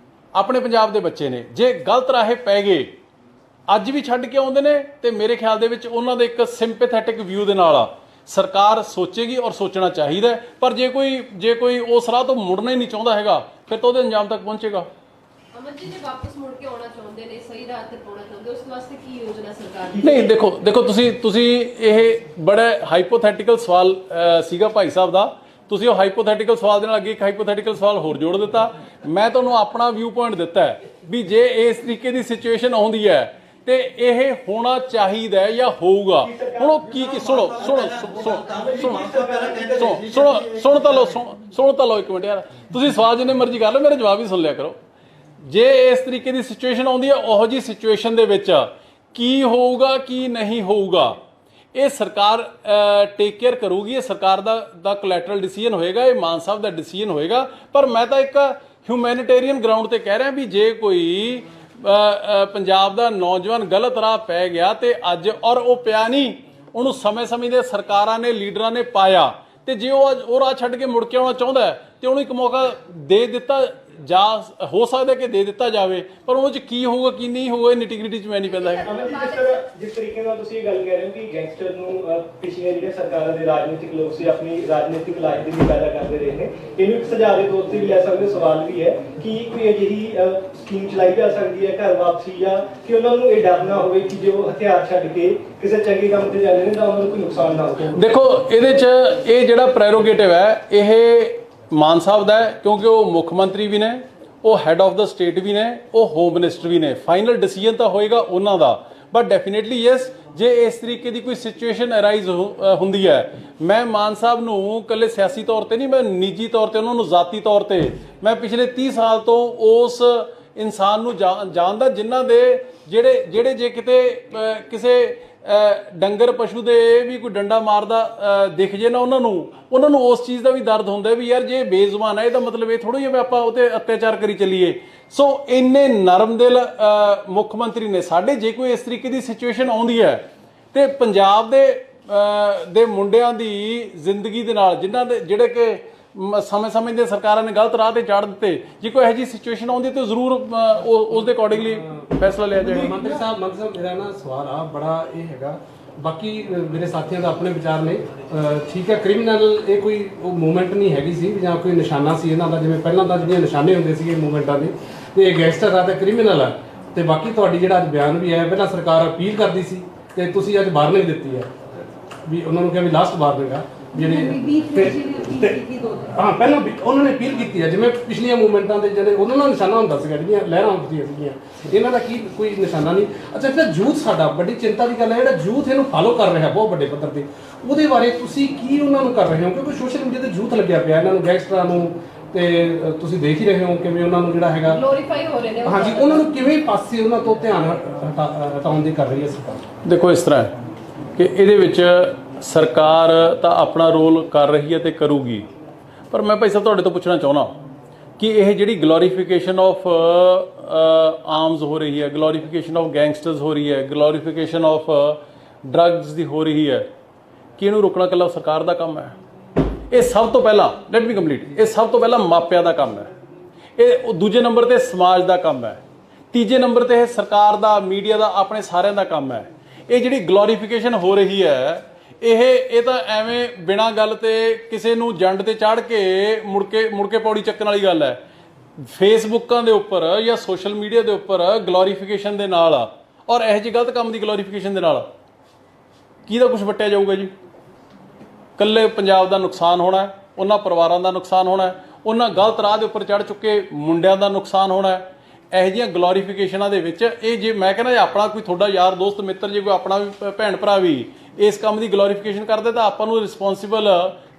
ਆਪਣੇ ਪੰਜਾਬ ਦੇ ਬੱਚੇ ਨੇ। ਜੇ ਗਲਤ ਰਾਹੇ ਪੈ ਗਏ, ਅੱਜ ਵੀ ਛੱਡ ਕੇ ਆਉਂਦੇ ਨੇ, ਤੇ ਮੇਰੇ ਖਿਆਲ ਦੇ ਵਿੱਚ ਉਹਨਾਂ ਦੇ ਇੱਕ ਸਿੰਪੈਥੈਟਿਕ ਵਿਊ ਦੇ ਨਾਲ ਆ ਸਰਕਾਰ ਸੋਚੇਗੀ ਔਰ ਸੋਚਣਾ ਚਾਹੀਦਾ। ਪਰ ਜੇ ਕੋਈ ਉਸ ਰਾਹ ਤੋਂ ਮੁੜਨਾ ਹੀ ਨਹੀਂ ਚਾਹੁੰਦਾ ਹੈਗਾ, ਫਿਰ ਤਾਂ ਉਹਦੇ ਅੰਜਾਮ ਤੱਕ ਪਹੁੰਚੇਗਾ। ਅਮਨ ਜੀ, ਜੇ ਵਾਪਸ ਮੁੜ ਕੇ ਆਉਣਾ ਚਾਹੁੰਦੇ ਨੇ, ਸਹੀ ਰਾਹ ਤੇ ਪਾਉਣਾ ਚਾਹੁੰਦੇ, ਉਸ ਵਾਸਤੇ ਕੀ ਯੋਜਨਾ ਸਰਕਾਰ ਦੀ? ਨਹੀਂ, ਦੇਖੋ ਤੁਸੀਂ ਇਹ ਬੜਾ ਹਾਈਪੋਥੈਟੀਕਲ ਸਵਾਲ ਸੀਗਾ ਭਾਈ ਸਾਹਿਬ ਦਾ। ਤੁਸੀਂ ਉਹ ਹਾਈਪੋਥੈਟੀਕਲ ਸਵਾਲ ਦੇ ਨਾਲ ਅੱਗੇ ਇੱਕ ਹਾਈਪੋਥੈਟੀਕਲ ਸਵਾਲ ਹੋਰ ਜੋੜ ਦਿੱਤਾ। ਮੈਂ ਤੁਹਾਨੂੰ ਆਪਣਾ ਵਿਊ ਪੁਆਇੰਟ ਦਿੱਤਾ ਵੀ ਜੇ ਇਸ ਤਰੀਕੇ ਦੀ ਸਿਚੁਏਸ਼ਨ ਆਉਂਦੀ ਹੈ ਤੇ ਇਹ ਹੋਣਾ ਚਾਹੀਦਾ ਹੈ ਜਾਂ ਹੋਊਗਾ। ਹੁਣ ਉਹ ਕੀ ਸੁਣੋ ਤਾਂ ਲਓ ਇੱਕ ਮਿੰਟ ਯਾਰ, ਤੁਸੀਂ ਸਵਾਲ ਜਿੰਨੇ ਮਰਜ਼ੀ ਕਰ ਲਓ, ਮੇਰਾ ਜਵਾਬ ਹੀ ਸੁਣ ਲਿਆ ਕਰੋ। ਜੇ ਇਸ ਤਰੀਕੇ ਦੀ ਸਿਚੁਏਸ਼ਨ ਆਉਂਦੀ ਹੈ, ਉਹੋ ਜਿਹੀ ਸਿਚੁਏਸ਼ਨ ਦੇ ਵਿੱਚ ਕੀ ਹੋਊਗਾ ਕੀ ਨਹੀਂ ਹੋਊਗਾ, ਇਹ ਸਰਕਾਰ ਟੇਕ ਕੇਅਰ ਕਰੂਗੀ। ਇਹ ਸਰਕਾਰ ਦਾ ਕੋਲੈਟਰਲ ਡਿਸੀਜਨ ਹੋਏਗਾ, ਇਹ ਮਾਨ ਸਾਹਿਬ ਦਾ ਡਿਸੀਜਨ ਹੋਏਗਾ। ਪਰ ਮੈਂ ਤਾਂ ਇੱਕ ਹਿਊਮੈਨਿਟੇਰੀਅਨ ਗਰਾਊਂਡ ਤੇ ਕਹਿ ਰਿਹਾ ਵੀ ਜੇ ਕੋਈ ਪੰਜਾਬ ਦਾ ਨੌਜਵਾਨ ਗਲਤ ਰਾਹ ਪੈ ਗਿਆ ਤੇ ਅੱਜ, ਔਰ ਉਹ ਪਿਆ ਨਹੀਂ, ਉਹਨੂੰ ਸਮੇਂ-ਸਮੇਂ ਦੇ ਸਰਕਾਰਾਂ ਨੇ ਲੀਡਰਾਂ ਨੇ ਪਾਇਆ ਤੇ ਜੇ ਉਹ ਰਾਹ ਛੱਡ ਕੇ ਮੁੜ ਕੇ ਆਉਣਾ ਚਾਹੁੰਦਾ ਹੈ ਤੇ ਉਹਨੂੰ ਇੱਕ ਮੌਕਾ ਦੇ ਦਿੱਤਾ ਜਾ ਹੋ ਸਕਦਾ ਕਿ ਦੇ ਦਿੱਤਾ ਜਾਵੇ, ਪਰ ਉਹ 'ਚ ਕੀ ਹੋਊਗਾ ਕੀ ਨਹੀਂ ਹੋਊਗਾ ਇਹ ਨਿਟੀ-ਗ੍ਰਿਟੀ 'ਚ ਮੈਂ ਨਹੀਂ ਪੈਂਦਾ ਹੈਗਾ। ਜਿਸ ਤਰੀਕੇ ਨਾਲ ਤੁਸੀਂ ਇਹ ਗੱਲ ਕਹਿ ਰਹੇ ਹੋ ਕਿ ਗੈਂਗਸਟਰ ਨੂੰ ਪਿਛਲੀਆਂ ਜਿਹੜੀਆਂ ਸਰਕਾਰਾਂ ਦੇ ਰਾਜਨੀਤਿਕ ਲੋਕ ਸੀ ਆਪਣੀ ਰਾਜਨੀਤਿਕ ਲਾਇਬ੍ਰੇਰੀ ਪੈਦਾ ਕਰਦੇ ਰਹੇ ਨੇ, ਇਹਨੂੰ ਇੱਕ ਸੁਝਾਅ ਦੇ ਤੌਰ ਤੇ ਵੀ ਲੈ ਸਕਦੇ, ਸਵਾਲ ਵੀ ਹੈ ਕਿ ਕੋਈ ਅਜਿਹੀ ਸਕੀਮ ਚਲਾਈ ਜਾ ਸਕਦੀ ਹੈ ਘਰ ਵਾਪਸੀ, ਜਾਂ ਕਿ ਉਹਨਾਂ ਨੂੰ ਇਹ ਡਰ ਨਾ ਹੋਵੇ ਕਿ ਜੇ ਉਹ ਹਥਿਆਰ ਛੱਡ ਕੇ ਕਿਸੇ ਚੰਗੇ ਕੰਮ ਤੇ ਜਾਂਦੇ ਨੇ ਤਾਂ ਉਹਨਾਂ ਨੂੰ ਕੋਈ ਨੁਕਸਾਨ ਨਾ ਹੋਵੇ। ਦੇਖੋ ਇਹਦੇ 'ਚ ਇਹ ਜਿਹੜਾ ਪ੍ਰੈਰੋਗੇਟਿਵ ਹੈ ਇਹ ਮਾਨ ਸਾਹਿਬ ਦਾ ਹੈ, ਕਿਉਂਕਿ ਉਹ ਮੁੱਖ ਮੰਤਰੀ ਵੀ ਨੇ, ਉਹ ਹੈਡ ਆਫ ਦਾ ਸਟੇਟ ਵੀ ਨੇ, ਉਹ ਹੋਮ ਮਿਨਿਸਟਰ ਵੀ ਨੇ। ਫਾਈਨਲ ਡਿਸੀਜਨ ਤਾਂ ਹੋਏਗਾ ਉਹਨਾਂ ਦਾ, ਬਟ ਡੈਫੀਨੇਟਲੀ ਯੈਸ ਜੇ ਇਸ ਤਰੀਕੇ ਦੀ ਕੋਈ ਸਿਚੁਏਸ਼ਨ ਅਰਾਈਜ਼ ਹੁੰਦੀ ਹੈ, ਮੈਂ ਮਾਨ ਸਾਹਿਬ ਨੂੰ ਇਕੱਲੇ ਸਿਆਸੀ ਤੌਰ ਤੇ ਨਹੀਂ, ਮੈਂ ਨਿੱਜੀ ਤੌਰ ਤੇ ਉਹਨਾਂ ਨੂੰ ਜ਼ਾਤੀ ਤੌਰ ਤੇ ਮੈਂ ਪਿਛਲੇ 30 ਸਾਲ ਤੋਂ ਉਸ ਇਨਸਾਨ ਨੂੰ ਜਾਣਦਾ ਜਿਨ੍ਹਾਂ ਦੇ ਜਿਹੜੇ ਜੇ ਕਿਤੇ ਕਿਸੇ ਡੰਗਰ ਪਸ਼ੂ ਦੇ ਵੀ ਕੋਈ ਡੰਡਾ ਮਾਰਦਾ ਦਿਖ ਜੇ ਨਾ ਉਹਨਾਂ ਨੂੰ ਉਸ ਚੀਜ਼ ਦਾ ਵੀ ਦਰਦ ਹੁੰਦਾ ਵੀ ਯਾਰ ਜੇ ਬੇਜ਼ੁਬਾਨ ਹੈ ਇਹਦਾ ਮਤਲਬ ਇਹ ਥੋੜ੍ਹਾ ਹੀ ਹੈ ਆਪਾਂ ਉਹ 'ਤੇ ਅਤਿਆਚਾਰ ਕਰੀ ਚੱਲੀਏ। ਸੋ ਇੰਨੇ ਨਰਮ ਦਿਲ ਮੁੱਖ ਮੰਤਰੀ ਨੇ ਸਾਡੇ। ਜੇ ਕੋਈ ਇਸ ਤਰੀਕੇ ਦੀ ਸਿਚੁਏਸ਼ਨ ਆਉਂਦੀ ਹੈ ਤੇ ਪੰਜਾਬ ਦੇ ਮੁੰਡਿਆਂ ਦੀ ਜ਼ਿੰਦਗੀ ਦੇ ਨਾਲ ਜਿਹੜੇ ਕਿ ਸਮੇਂ ਦੇ ਸਰਕਾਰਾਂ ਨੇ ਗਲਤ ਰਾਹ ਤੇ ਚਾੜ ਦਿੱਤੇ, ਜੇ ਕੋਈ ਇਹੋ ਜਿਹੀ ਸਿਚੁਏਸ਼ਨ ਆਉਂਦੀ ਤਾਂ ਜ਼ਰੂਰ ਉਸ ਦੇ ਅਕੋਰਡਿੰਗਲੀ ਫੈਸਲਾ ਲਿਆ ਜਾਏਗਾ। ਮੰਤਰੀ ਸਾਹਿਬ ਮੇਰਾ ਨਾ ਸਵਾਲ ਆ ਬੜਾ ਇਹ ਹੈਗਾ, ਬਾਕੀ ਮੇਰੇ ਸਾਥੀਆਂ ਦਾ ਆਪਣੇ ਵਿਚਾਰ ਨੇ। ਠੀਕ ਹੈ, ਕ੍ਰਿਮੀਨਲ ਇਹ ਕੋਈ ਉਹ ਮੂਵਮੈਂਟ ਨਹੀਂ ਹੈਗੀ ਸੀ ਜਾਂ ਕੋਈ ਨਿਸ਼ਾਨਾ ਸੀ ਇਹਨਾਂ ਦਾ, ਜਿਵੇਂ ਪਹਿਲਾਂ ਤਾਂ ਜਿਹੜੀਆਂ ਨਿਸ਼ਾਨੇ ਹੁੰਦੇ ਸੀਗੇ ਮੂਵਮੈਂਟਾਂ ਦੇ, ਤੇ ਇਹ ਗੈਂਗਸਟਰ ਆ ਤੇ ਕ੍ਰਿਮੀਨਲ ਆ। ਤੇ ਬਾਕੀ ਤੁਹਾਡੀ ਜਿਹੜਾ ਅੱਜ ਬਿਆਨ ਵੀ ਆਇਆ, ਪਹਿਲਾਂ ਸਰਕਾਰ ਅਪੀਲ ਕਰਦੀ ਸੀ ਤੇ ਤੁਸੀਂ ਅੱਜ ਵਾਰਨਿੰਗ ਦਿੱਤੀ ਹੈ ਵੀ ਉਹਨਾਂ ਨੂੰ ਕਿਹਾ ਵੀ ਲਾਸਟ ਵਾਰਨਿੰਗ ਆ ਹਾਂ ਪਹਿਲਾਂ ਉਹਨਾਂ ਨੇ ਅਪੀਲ ਕੀਤੀ ਹੈ, ਜਿਵੇਂ ਪਿਛਲੀਆਂ ਮੂਵਮੈਂਟਾਂ ਦੇ ਜਿਹੜੇ ਉਹਨਾਂ ਦਾ ਨਿਸ਼ਾਨਾ ਹੁੰਦਾ ਸੀਗਾ, ਜਿਹੜੀਆਂ ਲਹਿਰਾਂ ਹੁੰਦੀਆਂ ਸੀਗੀਆਂ, ਇਹਨਾਂ ਦਾ ਕੀ ਕੋਈ ਨਿਸ਼ਾਨਾ ਨਹੀਂ। ਅੱਛਾ, ਜਿਹੜਾ ਯੂਥ ਸਾਡਾ ਬੜੀ ਚਿੰਤਾ ਦੀ ਗੱਲ ਹੈ, ਜਿਹੜਾ ਯੂਥ ਇਹਨੂੰ ਫਾਲੋ ਕਰ ਰਿਹਾ ਬਹੁਤ ਵੱਡੇ ਪੱਧਰ ਤੇ, ਉਹਦੇ ਬਾਰੇ ਤੁਸੀਂ ਕੀ ਉਹਨਾਂ ਨੂੰ ਕਰ ਰਹੇ ਹੋ? ਕਿਉਂਕਿ ਸੋਸ਼ਲ ਮੀਡੀਆ ਤੇ ਯੂਥ ਲੱਗਿਆ ਪਿਆ ਇਹਨਾਂ ਨੂੰ ਗੈਂਗਸਟਰਾਂ ਨੂੰ, ਤੇ ਤੁਸੀਂ ਦੇਖ ਹੀ ਰਹੇ ਹੋ ਕਿਵੇਂ ਉਹਨਾਂ ਨੂੰ ਜਿਹੜਾ ਹੈਗਾ ਗਲੋਰੀਫਾਈ ਹੋ ਰਹੇ ਨੇ। ਹਾਂਜੀ, ਉਹਨਾਂ ਨੂੰ ਕਿਵੇਂ ਪਾਸੇ ਉਹਨਾਂ ਤੋਂ ਧਿਆਨ ਹਟਾਉਣ ਦੀ ਕਰ ਰਹੀ ਹੈ ਸਰਕਾਰ? ਦੇਖੋ ਇਸ ਤਰ੍ਹਾਂ ਹੈ ਕਿ ਇਹਦੇ ਵਿੱਚ ਸਰਕਾਰ ਤਾਂ ਆਪਣਾ ਰੋਲ ਕਰ ਰਹੀ ਹੈ ਤੇ ਕਰੂਗੀ, ਪਰ ਮੈਂ ਭਾਈ ਸਾਹਿਬ ਤੁਹਾਡੇ ਤੋਂ ਪੁੱਛਣਾ ਚਾਹੁੰਦਾ ਕਿ ਇਹ ਜਿਹੜੀ ਗਲੋਰੀਫਿਕੇਸ਼ਨ ਆਫ ਆਰਮਸ ਹੋ ਰਹੀ ਹੈ, ਗਲੋਰੀਫਿਕੇਸ਼ਨ ਆਫ ਗੈਂਗਸਟਰਸ ਹੋ ਰਹੀ ਹੈ, ਗਲੋਰੀਫਿਕੇਸ਼ਨ ਆਫ ਡਰੱਗਸ ਦੀ ਹੋ ਰਹੀ ਹੈ, ਕਿ ਇਹਨੂੰ ਰੋਕਣਾ ਇਕੱਲਾ ਸਰਕਾਰ ਦਾ ਕੰਮ ਹੈ? ਇਹ ਸਭ ਤੋਂ ਪਹਿਲਾਂ ਲੈਟ ਮੀ ਕੰਪਲੀਟ, ਇਹ ਸਭ ਤੋਂ ਪਹਿਲਾਂ ਮਾਪਿਆਂ ਦਾ ਕੰਮ ਹੈ, ਇਹ ਦੂਜੇ ਨੰਬਰ ਤੇ ਸਮਾਜ ਦਾ ਕੰਮ ਹੈ, ਤੀਜੇ ਨੰਬਰ ਤੇ ਇਹ ਸਰਕਾਰ ਦਾ, ਮੀਡੀਆ ਦਾ, ਆਪਣੇ ਸਾਰਿਆਂ ਦਾ ਕੰਮ ਹੈ। ਇਹ ਜਿਹੜੀ ਗਲੋਰੀਫਿਕੇਸ਼ਨ ਹੋ ਰਹੀ ਹੈ ਇਹ ਤਾਂ ਐਵੇਂ ਬਿਨਾਂ ਗੱਲ ਤੇ ਕਿਸੇ ਨੂੰ ਜੰਡ ਤੇ ਚੜ੍ਹ ਕੇ ਮੁੜ ਕੇ ਪੌੜੀ ਚੱਕਣ ਵਾਲੀ ਗੱਲ ਹੈ। ਫੇਸਬੁੱਕਾਂ ਦੇ ਉੱਪਰ ਜਾਂ ਸੋਸ਼ਲ ਮੀਡੀਆ ਦੇ ਉੱਪਰ ਗਲੋਰੀਫਿਕੇਸ਼ਨ ਦੇ ਨਾਲ ਔਰ ਇਹੋ ਜਿਹੇ ਗਲਤ ਕੰਮ ਦੀ ਗਲੋਰੀਫਿਕੇਸ਼ਨ ਦੇ ਨਾਲ ਕਿਹਦਾ ਕੁਝ ਵਟਿਆ ਜਾਊਗਾ ਜੀ? ਇਕੱਲੇ ਪੰਜਾਬ ਦਾ ਨੁਕਸਾਨ ਹੋਣਾ, ਉਹਨਾਂ ਪਰਿਵਾਰਾਂ ਦਾ ਨੁਕਸਾਨ ਹੋਣਾ, ਉਹਨਾਂ ਗਲਤ ਰਾਹ ਦੇ ਉੱਪਰ ਚੜ੍ਹ ਚੁੱਕੇ ਮੁੰਡਿਆਂ ਦਾ ਨੁਕਸਾਨ ਹੋਣਾ। ਇਹੋ ਜਿਹੀਆਂ ਗਲੋਰੀਫਿਕੇਸ਼ਨਾਂ ਦੇ ਵਿੱਚ ਇਹ ਜੇ ਮੈਂ ਕਹਿੰਦਾ ਆਪਣਾ ਕੋਈ ਤੁਹਾਡਾ ਯਾਰ ਦੋਸਤ ਮਿੱਤਰ, ਜੇ ਕੋਈ ਆਪਣਾ ਵੀ ਭੈਣ ਭਰਾ ਵੀ ਇਸ ਕੰਮ ਦੀ ਗਲੋਰੀਫਿਕੇਸ਼ਨ ਕਰਦੇ ਤਾਂ ਆਪਾਂ ਨੂੰ ਰਿਸਪੌਂਸਿਬਲ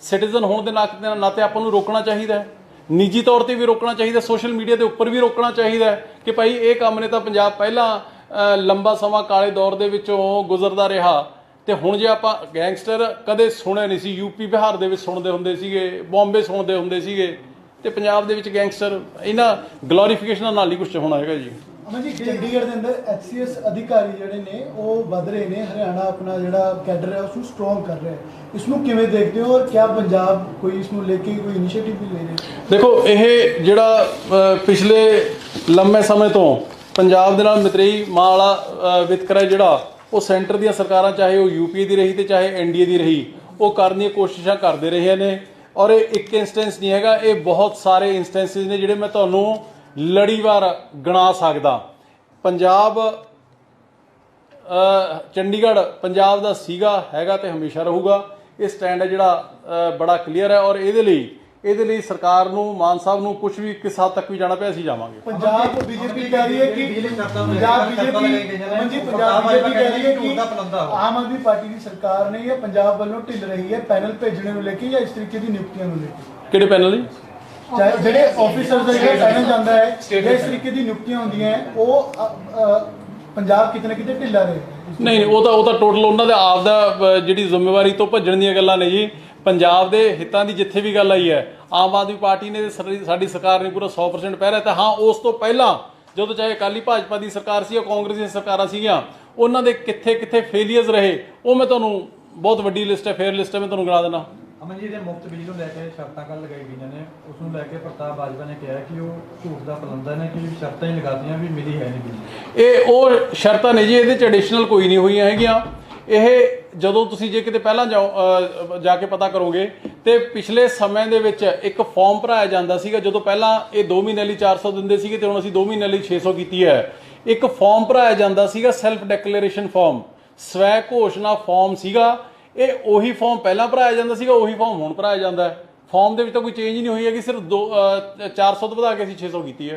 ਸਿਟੀਜ਼ਨ ਹੋਣ ਦੇ ਨਾਤੇ ਆਪਾਂ ਨੂੰ ਰੋਕਣਾ ਚਾਹੀਦਾ ਹੈ, ਨਿੱਜੀ ਤੌਰ ਤੇ ਵੀ ਰੋਕਣਾ ਚਾਹੀਦਾ, ਸੋਸ਼ਲ ਮੀਡੀਆ ਦੇ ਉੱਪਰ ਵੀ ਰੋਕਣਾ ਚਾਹੀਦਾ ਕਿ ਭਾਈ ਇਹ ਕੰਮ ਨੇ ਤਾਂ ਪੰਜਾਬ ਪਹਿਲਾਂ ਲੰਬਾ ਸਮਾਂ ਕਾਲੇ ਦੌਰ ਦੇ ਵਿੱਚੋਂ ਗੁਜ਼ਰਦਾ ਰਿਹਾ, ਤੇ ਹੁਣ ਜੇ ਆਪਾਂ ਗੈਂਗਸਟਰ ਕਦੇ ਸੁਣੇ ਨਹੀਂ ਸੀ, ਯੂਪੀ ਬਿਹਾਰ ਦੇ ਵਿੱਚ ਸੁਣਦੇ ਹੁੰਦੇ ਸੀਗੇ, ਬੰਬੇ ਸੁਣਦੇ ਹੁੰਦੇ ਸੀਗੇ, ਤੇ ਪੰਜਾਬ ਦੇ ਵਿੱਚ ਗੈਂਗਸਟਰ ਇਹਨਾਂ ਗਲੋਰੀਫਿਕੇਸ਼ਨਾਂ ਨਾਲ ਨਹੀਂ ਕੁਝ ਹੋਣਾ ਹੈਗਾ ਜੀ। ਅਮਨ ਜੀ, ਚੰਡੀਗੜ੍ਹ ਦੇ ਅੰਦਰ ਐਚਸੀਐਸ ਅਧਿਕਾਰੀ ਜਿਹੜੇ ਨੇ ਉਹ ਵੱਧ ਰਹੇ ਨੇ, ਹਰਿਆਣਾ ਆਪਣਾ ਜਿਹੜਾ ਕੈਡਰ ਹੈ ਉਸ ਨੂੰ ਸਟਰੋਂਗ ਕਰ ਰਿਹਾ ਹੈ, ਇਸ ਨੂੰ ਕਿਵੇਂ ਦੇਖਦੇ ਹੋ ਔਰ ਕਿਆ ਪੰਜਾਬ ਕੋਈ ਇਸ ਨੂੰ ਲੈ ਕੇ ਕੋਈ ਇਨੀਸ਼ੀਏਟਿਵ ਵੀ ਲੈ ਰਿਹਾ? ਦੇਖੋ ਇਹ ਜਿਹੜਾ ਪਿਛਲੇ ਲੰਮੇ ਸਮੇਂ ਤੋਂ ਪੰਜਾਬ ਦੇ ਨਾਲ ਮਤਰੇਈ ਮਾਂ ਵਾਲਾ ਵਿਤਕਰਾ ਜਿਹੜਾ ਉਹ ਸੈਂਟਰ ਦੀਆਂ ਸਰਕਾਰਾਂ, ਚਾਹੇ ਉਹ ਯੂਪੀ ਦੀ ਰਹੀ ਤੇ ਚਾਹੇ ਐਨਡੀਏ ਦੀ ਰਹੀ, ਉਹ ਕਰਨ ਦੀਆਂ ਕੋਸ਼ਿਸ਼ਾਂ ਕਰਦੇ ਰਹੇ ਨੇ। ਔਰ ਇਹ ਇੱਕ ਇੰਸਟੈਂਸ ਨਹੀਂ ਹੈਗਾ, ਇਹ ਬਹੁਤ ਸਾਰੇ ਇੰਸਟੈਂਸਿਸ ਨੇ ਜਿਹੜੇ ਮੈਂ ਤੁਹਾਨੂੰ ਲੜੀਵਾਰ ਗਿਣਾ ਸਕਦਾ। ਪੰਜਾਬ ਚੰਡੀਗੜ੍ਹ ਪੰਜਾਬ ਦਾ ਸੀਗਾ, ਹੈਗਾ ਤੇ ਹਮੇਸ਼ਾ ਰਹੂਗਾ। ਇਹ ਸਟੈਂਡ ਹੈ ਜਿਹੜਾ ਬੜਾ ਕਲੀਅਰ ਹੈ, ਔਰ ਇਹਦੇ ਲਈ ਸਰਕਾਰ ਨੂੰ, ਮਾਨ ਸਾਹਿਬ ਨੂੰ ਕੁਝ ਵੀ ਕਿਸ ਹੱਦ ਤੱਕ ਵੀ ਜਾਣਾ ਪਿਆ ਅਸੀਂ ਜਾਵਾਂਗੇ। ਪੰਜਾਬ ਬੀਜੇਪੀ ਕਹਿ ਰਹੀ ਹੈ ਕਿ ਪੰਜਾਬ ਬੀਜੇਪੀ ਕਹਿ ਰਹੀ ਹੈ ਕਿ ਆਮ ਆਦਮੀ ਪਾਰਟੀ ਦੀ ਸਰਕਾਰ ਨੇ ਇਹ ਪੰਜਾਬ ਵੱਲੋਂ ਢਿੱਲ ਰਹੀ ਹੈ ਪੈਨਲ ਭੇਜਣੇ ਨੂੰ ਲੈ ਕੇ ਜਾਂ ਇਸ ਤਰੀਕੇ ਦੀ ਨਿਯੁਕਤੀਆਂ ਨੂੰ ਲੈ ਕੇ। ਕਿਹੜੇ ਪੈਨਲ ਜੀ? ਜਿਹੜੇ ਆਫੀਸਰਸ ਦਾ ਜਿਹੜਾ ਪੈਨਲ ਜਾਂਦਾ ਹੈ ਜਾਂ ਇਸ ਤਰੀਕੇ ਦੀ ਨਿਯੁਕਤੀਆਂ ਹੁੰਦੀਆਂ ਉਹ ਪੰਜਾਬ ਕਿਤੇ ਨਾ ਕਿਤੇ ਢਿੱਲਾ ਰਹੇ। ਨਹੀਂ, ਉਹ ਤਾਂ ਟੋਟਲ ਉਹਨਾਂ ਦੇ ਆਪ ਦਾ ਜਿਹੜੀ ਜ਼ਿੰਮੇਵਾਰੀ ਤੋਂ ਭੱਜਣ ਦੀਆਂ ਗੱਲਾਂ ਨੇ ਜੀ। ਪੰਜਾਬ ਦੇ ਹਿੱਤਾਂ ਦੀ ਜਿੱਥੇ ਵੀ ਗੱਲ ਆਈ ਹੈ, ਆਮ ਆਦਮੀ ਪਾਰਟੀ ਨੇ ਸਾਡੀ ਸਰਕਾਰ ਨੇ ਪੂਰਾ 100% ਪਹਿਰਾ ਤਾਂ ਹਾਂ। ਉਸ ਤੋਂ ਪਹਿਲਾਂ ਜਦੋਂ ਚਾਹੇ ਅਕਾਲੀ ਭਾਜਪਾ ਦੀ ਸਰਕਾਰ ਸੀ ਜਾਂ ਕਾਂਗਰਸ ਦੀਆਂ ਸਰਕਾਰਾਂ ਸੀਗੀਆਂ, ਉਹਨਾਂ ਦੇ ਕਿੱਥੇ ਫੇਲੀਅਰਸ ਰਹੇ ਉਹ ਮੈਂ ਤੁਹਾਨੂੰ ਬਹੁਤ ਵੱਡੀ ਲਿਸਟ ਹੈ, ਫੇਅਰ ਲਿਸਟ ਹੈ, ਮੈਂ ਤੁਹਾਨੂੰ ਗਿਣਾ ਦਿੰਦਾ। ਅਮਨ ਜੀ, ਦੇ ਮੁਫਤ ਬਿਜਲੀ ਨੂੰ ਲੈ ਕੇ ਸ਼ਰਤਾਂ ਕੱਲ੍ਹ ਲਗਾਈ ਗਈਆਂ ਨੇ, ਉਸ ਨੂੰ ਲੈ ਕੇ ਪ੍ਰਤਾਪ ਬਾਜਵਾ ਨੇ ਕਿਹਾ ਕਿ ਉਹ ਝੂਠ ਦਾ ਪਲੰਦਾ ਨੇ ਕਿ ਸ਼ਰਤਾਂ ਹੀ ਲਗਾਤੀਆਂ ਵੀ ਮਿਲੀ ਹੈ ਨਹੀਂ ਬਿਜਲੀ। ਇਹ ਉਹ ਸ਼ਰਤਾਂ ਨੇ ਜੀ, ਇਹਦੇ ਚ ਐਡੀਸ਼ਨਲ ਕੋਈ ਨਹੀਂ ਹੋਈਆਂ ਹੈਗੀਆਂ। ਇਹ ਜਦੋਂ ਤੁਸੀਂ ਜੇ ਕਿਤੇ ਪਹਿਲਾਂ ਜਾ ਕੇ ਪਤਾ ਕਰੋਗੇ ਤੇ ਪਿਛਲੇ ਸਮੇਂ ਦੇ ਵਿੱਚ ਇੱਕ ਫਾਰਮ ਭਰਾਇਆ ਜਾਂਦਾ ਸੀਗਾ। ਜਦੋਂ ਪਹਿਲਾਂ ਇਹ 2 ਮਹੀਨੇ ਲਈ 400 ਦਿੰਦੇ ਸੀਗੇ ਤੇ ਹੁਣ ਅਸੀਂ 2 ਮਹੀਨੇ ਲਈ 600 ਕੀਤੀ ਹੈ। ਇੱਕ ਫਾਰਮ ਭਰਾਇਆ ਜਾਂਦਾ ਸੀਗਾ, ਸੈਲਫ ਡਿਕਲੇਰੇਸ਼ਨ ਫਾਰਮ, ਸਵੈ ਘੋਸ਼ਣਾ ਫਾਰਮ ਸੀਗਾ। ਇਹ ਉਹੀ ਫਾਰਮ ਪਹਿਲਾਂ ਭਰਾਇਆ ਜਾਂਦਾ ਸੀਗਾ, ਉਹੀ ਫਾਰਮ ਹੁਣ ਭਰਾਇਆ ਜਾਂਦਾ ਹੈ। ਫਾਰਮ ਦੇ ਵਿੱਚ ਤਾਂ ਕੋਈ ਚੇਂਜ ਹੀ ਨਹੀਂ ਹੋਈ ਹੈਗੀ, ਸਿਰਫ 400 ਤੋਂ ਵਧਾ ਕੇ ਅਸੀਂ 600 ਕੀਤੀ ਹੈ।